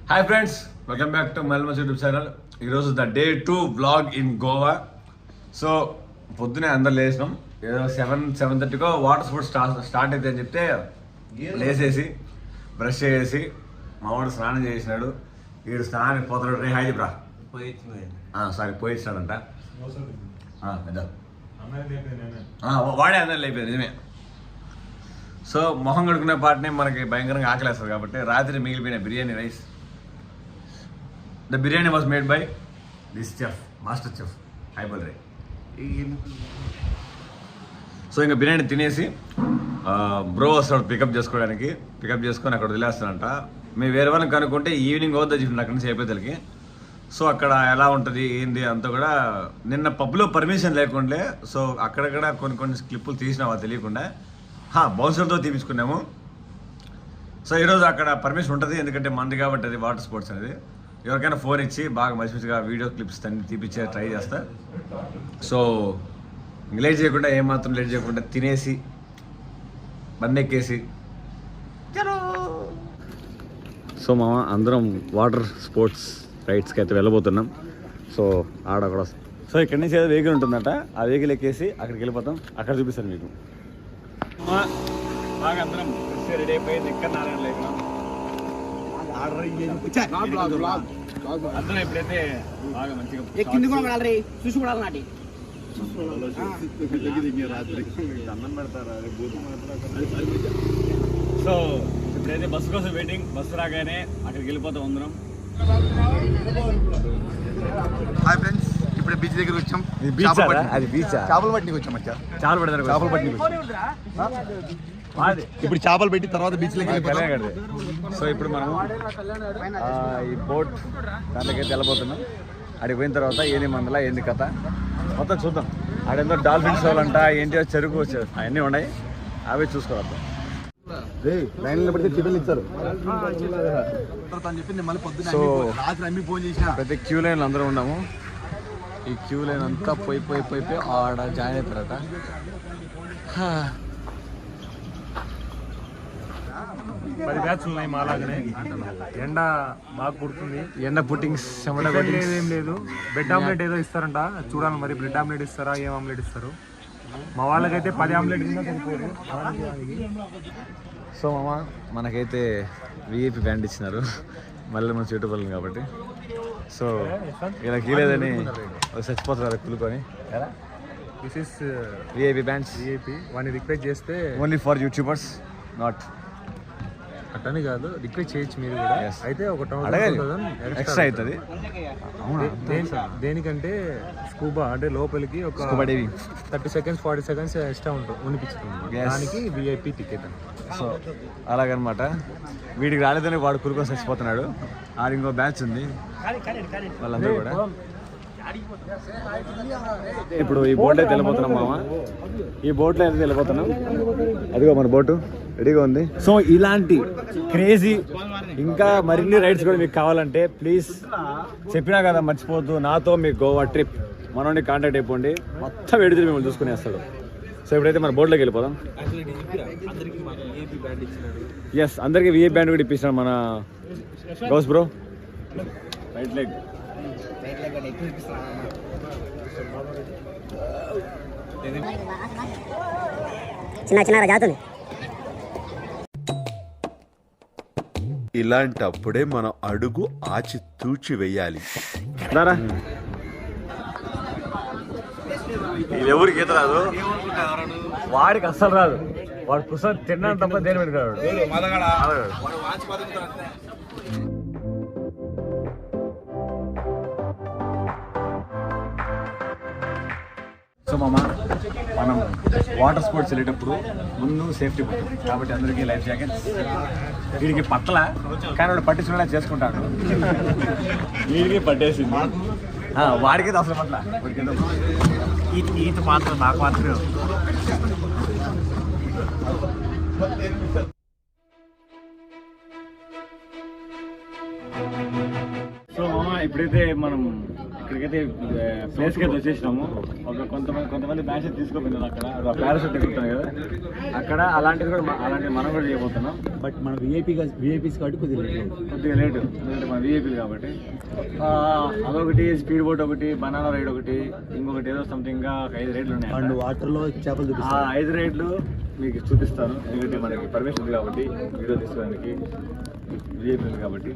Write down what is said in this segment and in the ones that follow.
Hi friends, welcome back to మల్మస్ YouTube channel. ఈరోజు the day 2 vlog in Goa. So పొద్దునే అందరు లేచినాం. ఏదో 7:30కో వాటర్ స్పోర్ట్స్ స్టార్ట్ అయితే అని చెప్తే లేచేసి బ్రష్ చేసి మావాడు స్నానం చేసినాడు. వీడు స్నానానికి పోతున్నాడు. రే హాయ్ చెప్పరా. సారీ పోయిచ్చినాడంట. వాడే అందరు అయిపోయింది నిజమే. సో మొహం కడుకునే పాటనే మనకి భయంకరంగా ఆకలేస్తుంది కాబట్టి రాత్రి మిగిలిపోయిన biryani rice. The biryani was made by this chef, master chef హైబల్ రే. సో ఇంకా బిర్యానీ తినేసి బ్రో వస్తాడు పికప్ చేసుకొని అక్కడ వదిలేస్తానంట. మేము వేరే వాళ్ళని కనుక్కుంటే ఈవినింగ్ అవుతుంది చెప్పండి అక్కడి నుంచి అయిపోతలకి. సో అక్కడ ఎలా ఉంటుంది ఏంది అంతా కూడా నిన్న పబ్లో పర్మిషన్ లేకుండే. సో అక్కడక్కడ కొన్ని క్లిప్పులు తీసినావా తెలియకుండా బౌన్సర్తో తీపించుకున్నాము. సో ఈరోజు అక్కడ పర్మిషన్ ఉంటుంది, ఎందుకంటే మంది కాబట్టి అది వాటర్ స్పోర్ట్స్ అనేది. ఎవరికైనా ఫోన్ ఇచ్చి బాగా మంచిగా వీడియో క్లిప్స్ అన్ని తీపిచ్చే ట్రై చేస్తా. సో లేట్ చేయకుండా ఏమాత్రం లేట్ చేయకుండా తినేసి బండి ఎక్కేసి సో మామ అందరం వాటర్ స్పోర్ట్స్ రైడ్స్కి అయితే వెళ్ళబోతున్నాం. సో ఆడ కూడా సో ఇక్కడి నుంచి ఏదో వెహికల్ ఉంటుందట, ఆ వెహికల్ ఎక్కేసి అక్కడికి వెళ్ళిపోతాం. అక్కడ చూపిస్తాను మీకు. బాగా అందరం రెడీ అయిపోయింది. ఇక్కడ నారాయణ అందరం ఎప్పుడైతే బాగా మంచిగా సో ఇప్పుడైతే బస్సు కోసం వెయిటింగ్. బస్సు రాగానే అక్కడికి వెళ్ళిపోతాం అందరం. హాయ్ ఫ్రెండ్స్, ఇప్పుడు బీచ్ దగ్గర వచ్చాం. అది బీచ్ చేపలు పట్టికి వచ్చాం. చేపలు పట్టికి ఇప్పుడు చేపలు పెట్టి తర్వాత బీచ్ దగ్గర. సో ఇప్పుడు మనం ఈ బోట్ దాంట్లోకి వెళ్ళబోతున్నాం. అడిగి పోయిన తర్వాత ఏంది మందలా ఏంది కథ మొత్తం చూద్దాం. ఆడేందో డాల్ఫిన్ షోలు అంట, ఏంటి చెరుకు అవన్నీ ఉన్నాయి, అవి చూసుకోవద్దాం. సో ప్రతి క్యూ లైన్లో అందరూ ఉన్నాము. ఈ క్యూ లైన్ అంతా పోయి ఆడ జాయిన్ అవుతారట. పది బ్యాచ్లు ఉన్నాయి మాలాగానే. ఎండ బాగా పుడుతుంది. ఎండ పుట్టింగ్స్ ఏం లేదు. బ్రెడ్ ఆమ్లెట్ ఏదో ఇస్తారంట, చూడాలి మరి. బ్రెడ్ ఆమ్లెట్ ఇస్తారా, ఏం ఆమ్లెట్ ఇస్తారు? మా వాళ్ళకైతే 10 ఆమ్లెట్ కింద సరిపోరు. సో మామ మనకైతే విఐపి బ్యాండ్ ఇచ్చినారు, మళ్ళీ మన యూట్యూబ్ వాళ్ళని కాబట్టి. సో ఇలా కీలేదని చచ్చిపోతారు కులుకొని. This is VIP bands. VIP వాడిని రిక్వెస్ట్ చేస్తే ఓన్లీ ఫర్ యూట్యూబర్స్, నాట్ అట్టని కాదు, రిక్వెస్ట్ చేయొచ్చు మీరు కూడా. అయితే ఒక ఎక్స్ట్రా అవుతుంది. దేనికంటే స్కూబా అంటే లోపలికి ఒక 30 సెకండ్స్ 40 సెకండ్స్ ఎక్స్ట్రా ఉంటుంది, దానికి విఐపి టికెట్. సో అలాగనమాట. వీడికి రాలేదని వాడు కురుకొని చచ్చిపోతున్నాడు. ఆడు ఇంకో బ్యాచ్ ఉంది, వాళ్ళందరూ కూడా. ఇప్పుడు ఈ బోట్ అయితే వెళ్ళిపోతున్నాం మామ. ఈ బోట్లో అయితే వెళ్ళిపోతున్నాం. అదిగో మన బోటు రెడీగా ఉంది. సో ఇలాంటి క్రేజీ ఇంకా మరిన్ని రైడ్స్ కూడా మీకు కావాలంటే ప్లీజ్ చెప్పినా కదా మర్చిపోవద్దు, నాతో మీ గోవా ట్రిప్ మనోని కాంటాక్ట్ అయిపోండి. మొత్తం వెడితే మిమ్మల్ని చూసుకునేస్తాడు. సో ఇప్పుడైతే మన బోట్లోకి వెళ్ళిపోదాం. ఎస్, అందరికీ విఐపి బ్యాండ్ కూడా ఇప్పించాడు మన గౌస్ బ్రో. రైట్ లెగ్ చిన్న జాతులు. ఇలాంటప్పుడే మనం అడుగు ఆచి తూచి వెయ్యాలి. ఎవరికి ఈత రాదు, వాడికి అస్సలు రాదు. వాడు కుసం తిన్నాను తప్ప దేని పెట్టుకున్నాడు. సో మామ మనం వాటర్ స్పోర్ట్స్ వెళ్ళేటప్పుడు ముందు సేఫ్టీ పట్టు కాబట్టి అందరికీ లైఫ్ జాకెట్స్. వీడికి పట్ల కానీ వాడు పట్టించుకునేలా చేసుకుంటాడు. వీడికి పట్టేసింది, వాడికి అసలు పట్ల ఈత మాత్రం నాకు మాత్రమే. సో మామ ఇప్పుడైతే మనం ఇక్కడికైతే ప్లేస్కి అయితే వచ్చేసినాము. ఒక కొంతమంది మ్యాచ్ తీసుకోపోయినారు అక్కడ పారాషూట్ ఎగురుతాం కదా అక్కడ, అలాంటిది కూడా అలాంటివి మనం కూడా చేయబోతున్నాం. బట్ మన విఐపీస్ కాబట్టి కొద్దిగా లేటు ఎందుకంటే మన విఐపీలు కాబట్టి. అదొకటి, స్పీడ్ బోట్ ఒకటి, బనానా రైడ్ ఒకటి, ఇంకొకటి ఏదో సంథింగ్ 5 రైడ్లు ఉన్నాయి. అండ్ వాటర్లో చేపలు చూపిస్తారు. 5 రైడ్లు మీకు చూపిస్తాను ఎందుకంటే మనకి పర్మిషన్ ఉంది కాబట్టి వీడియో తీసుకోవడానికి, విఐపీలు కాబట్టి.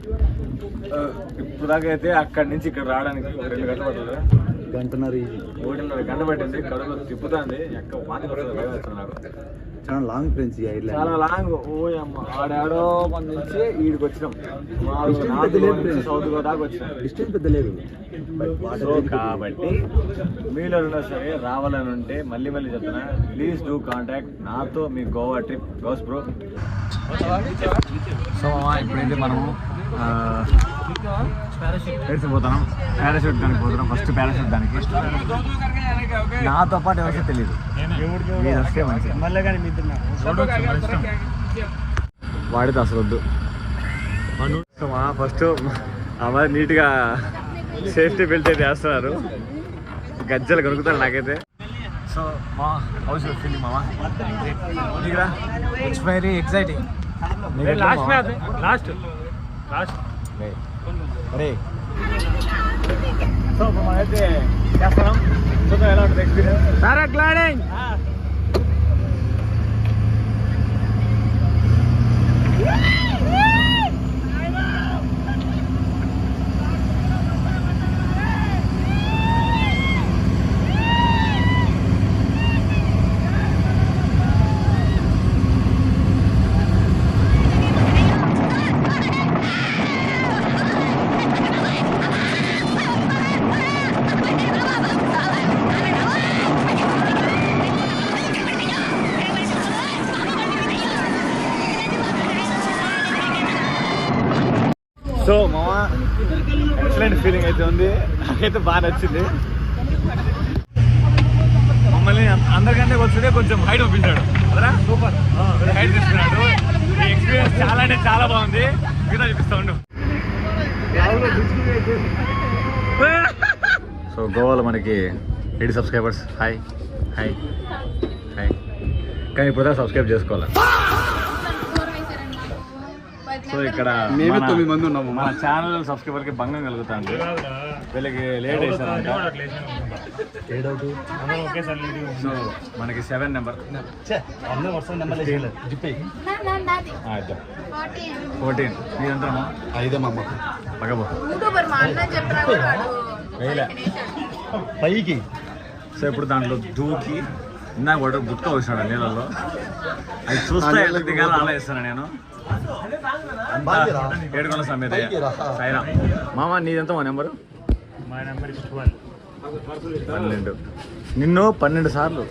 ఇప్పుడు దాకా అయితే అక్కడి నుంచి ఇక్కడ రావడానికి 2 గంటలు పడుతుంది. 1.5 గంట పట్టింది. కడుపులో తిప్పుతుంది, ఎక్క మాటి పడుతుంది నాకు. చాలా లాంగ్ ఫ్రెండ్స్, చాలా లాంగ్. ఓయమ్మ ఆడాడో మన నుంచి ఈడికి వచ్చినాం. సౌత్ గోదాకి వచ్చినాం. డిస్టెన్స్ పెద్ద లేదు. సో కాబట్టి మీలో ఉన్నా సరే రావాలని ఉంటే మళ్ళీ చెప్తున్నా, ప్లీజ్ డూ కాంటాక్ట్ నాతో. మీ Goa trip goes bro. So ఇప్పుడైతే మనము పోతున్నాం, పారాషూట్ దానికి పోతున్నాం. ఫస్ట్ పారాషూట్ దానికి నాతో పాటు ఎవరికీ తెలియదు, మీరు వస్తే మంచిది. వాడితే అసలు వద్దు. ఫస్ట్ అమ్మాయి నీట్గా సేఫ్టీ బెల్ట్ అయితే వేస్తున్నారు, గజ్జలు కొనుక్కుతారు నాకైతే. సో మా హౌస్ ఫీలింగ్ మామా నీకురా? It's very exciting. లాస్ట్ అరే సో మనమైతే చేస్తున్నాం, చూద్దాం ఎలా ఉంటుంది ఎక్స్పీరియన్స్. పారాగ్లైడింగ్ సో మామా ఎక్సలెంట్ ఫీలింగ్ అయితే ఉంది, నాకైతే బాగా నచ్చింది. మమ్మల్ని అందరికంటే వచ్చిందే కొంచెం హైట్ ఒప్పించాడు అదరా, సూపర్ హైట్ తీసుకున్నాడు. ఈ ఎక్స్పీరియన్స్ చాలా అంటే చాలా బాగుంది. మీద చూపిస్తా ఉండు. సో గోవాలో మనకి 8 సబ్స్క్రైబర్స్. Hi hi hi. కానీ ఇప్పుడు సబ్స్క్రైబ్ చేసుకోవాలి. సో ఇక్కడ మేమే 9 మంది ఉన్నాము. మన ఛానల్ సబ్స్క్రైబర్కి భంగం కలుగుతుంది. వీళ్ళకి లేట్ వేసారంట. సో మనకి 7 నెంబర్ 14. మీరంతా 5 మా అమ్మ పగబో పైకి. సో ఇప్పుడు దాంట్లో దూకి ఇందాక వాడు గుట్క వచ్చినాడు నీళ్ళలో. అది చూస్తే ఎలా దిగాలో ఆలోచిస్తాను నేను. ఏడుకొండ సమేత సాయిరా. మామ నీదెంత మా నెంబరు? మా నెంబర్ 12. నిన్ను 12 సార్లు.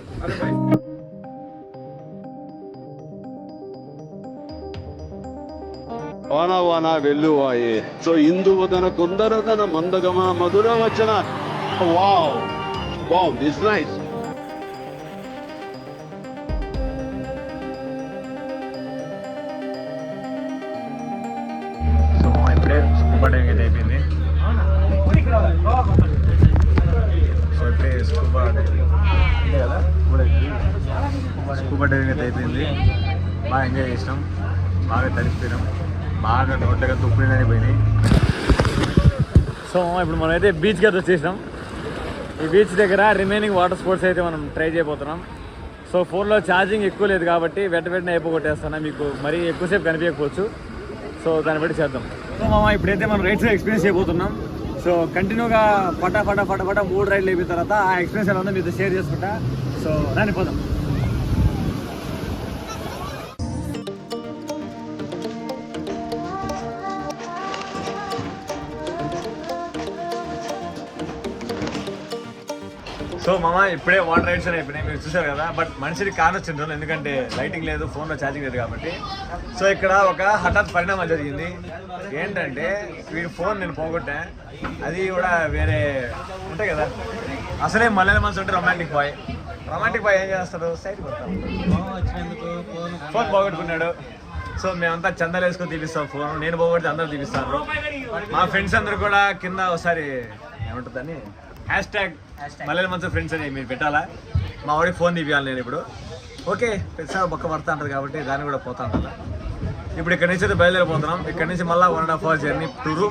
వాన వాన వెల్లువాయే సో ఇందువదన కుందరదన మందగమ మధుర వచన. Wow wow this nice. So ఇప్పుడే స్కూబా డైవింగ్ అయితే అయిపోయింది. సో ఇప్పుడే స్కూబా డైవింగ్ కదా, స్కూబా డైవింగ్ అయితే అయిపోయింది. బాగా ఎంజాయ్ చేసినాం, బాగా తడిసిపోయినాం, బాగా నోట్లుగా తుప్పులని పోయినాయి. సో ఇప్పుడు మనం అయితే బీచ్కి అయితే వచ్చేసినాం. ఈ బీచ్ దగ్గర రిమైనింగ్ వాటర్ స్పోర్ట్స్ అయితే మనం ట్రై చేయబోతున్నాం. సో ఫోన్లో ఛార్జింగ్ ఎక్కువ లేదు కాబట్టి వెంటనే అయిపోగొట్టేస్తున్నా, మీకు మరీ ఎక్కువసేపు కనిపించకపోవచ్చు. సో దాన్ని బట్టి చేద్దాం. సో మామ ఇప్పుడైతే మనం రైడ్స్ ఎక్స్పీరియన్స్ చేయబోతున్నాం. సో కంటిన్యూగా ఫటా 3 రైడ్లు అయిపోయిన తర్వాత ఆ ఎక్స్పీరియన్స్ ఎలా ఉందో మీతో షేర్ చేసుకుంటా. సో దాన్ని పోదాం. సో మామ ఇప్పుడే వాటర్ రైడ్స్ అని అయిపోయినాయి, మీరు చూసారు కదా. బట్ మనిషికి కానొచ్చిండ్రు, ఎందుకంటే లైటింగ్ లేదు, ఫోన్లో ఛార్జింగ్ లేదు కాబట్టి. సో ఇక్కడ ఒక హఠాత్ పరిణామం జరిగింది. ఏంటంటే వీడి ఫోన్ నేను పోగొట్టా. అది కూడా వేరే ఉంటాయి కదా, అసలే మల్లెల మనసు ఉంటే రొమాంటిక్ బాయ్ ఏం చేస్తాడు, సైడ్ ఫోన్ పోగొట్టుకున్నాడు. సో మేమంతా చందాలు వేసుకొని తీపిస్తాం ఫోన్. నేను పోగొడితే అందరూ తీపిస్తారు. మా ఫ్రెండ్స్ అందరూ కూడా కింద ఒకసారి ఏముంటుందని మల్లెల మంచి ఫ్రెండ్స్ అని మీరు పెట్టాలా. మా వాడికి ఫోన్ తీపియాలి నేను ఇప్పుడు. ఓకే పెద్ద బొక్క పడతా ఉంటుంది కాబట్టి దాన్ని కూడా పోతా ఉంటుంది. ఇప్పుడు ఇక్కడ నుంచి అయితే బయలుదేరిపోతున్నాం. ఇక్కడ నుంచి మళ్ళీ 1.5 hours జర్నీ టూరు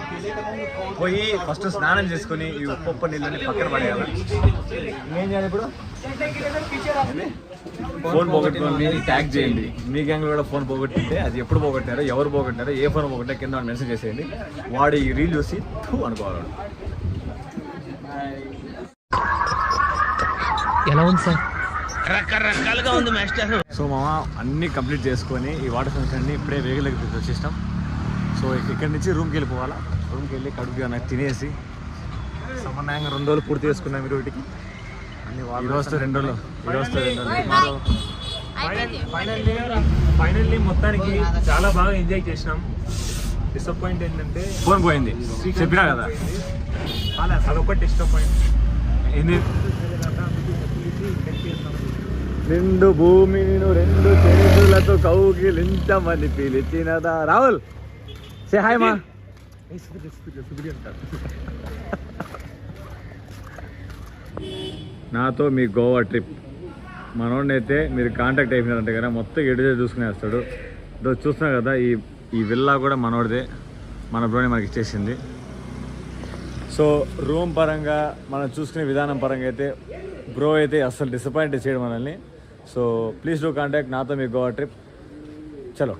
పోయి ఫస్ట్ స్నానం చేసుకుని ఈ ఉప్పు నీళ్ళని పక్కన పడేయాలి. ఏం చేయాలి ఇప్పుడు? ఫోన్ పోగొట్టుకోండి, ట్యాగ్ చేయండి. మీ గ్యాంగ్ కూడా ఫోన్ పోగొట్టింటే అది ఎప్పుడు పోగొట్టారో, ఎవరు పోగొట్టారో, ఏ ఫోన్ పోగొట్టారో కింద మెన్షన్ చేసేయండి. వాడు ఈ రీల్ చూసి అనుకోవాలి. ఎలా ఉంది సార్? రకరకాలుగా ఉంది మాస్టర్. సో మామ అన్నీ కంప్లీట్ చేసుకొని ఈ వాటర్ ఫంక్షన్ అన్ని ఇప్పుడే వెహికల్ దగ్గరికి వచ్చేసినాం. సో ఇక్కడి నుంచి రూమ్కి వెళ్ళిపోవాలా. రూమ్కి వెళ్ళి కడుపుగా నాకు తినేసి సమన్వయంగా 2 రోజులు పూర్తి చేసుకున్నాం. మీరు వీటికి ఈరోజుతో 2 రోజులు, ఈరోజుతో 2 రోజులు. ఫైనల్లీ మొత్తానికి చాలా బాగా ఎంజాయ్ చేసినాం. డిసప్పాయింట్ ఏంటంటే ఫోన్ పోయింది, చెప్పినా కదా. అదొకటి డిసప్పాయింట్. నిండు భూమిని 2 చేతులతో కౌగిలించమని పిలిచినదా. రాహుల్ సే హాయ్ మా. నాతో మీ గోవా ట్రిప్ మనోడినైతే మీరు కాంటాక్ట్ అయిపోయినారంటే కదా మొత్తం ఎడుదే చూసుకుని వేస్తాడు. చూస్తున్నారు కదా ఈ విల్లా కూడా మనోడిదే, మన బ్రోని మనకి ఇచ్చేసింది. సో రూమ్ పరంగా మనం చూసుకునే విధానం పరంగా అయితే బ్రో అయితే అస్సలు డిసప్పాయింట్ చేయడం మనల్ని. సో ప్లీజ్ డూ కాంటాక్ట్ నాతో మీ గోవా ట్రిప్. చలో.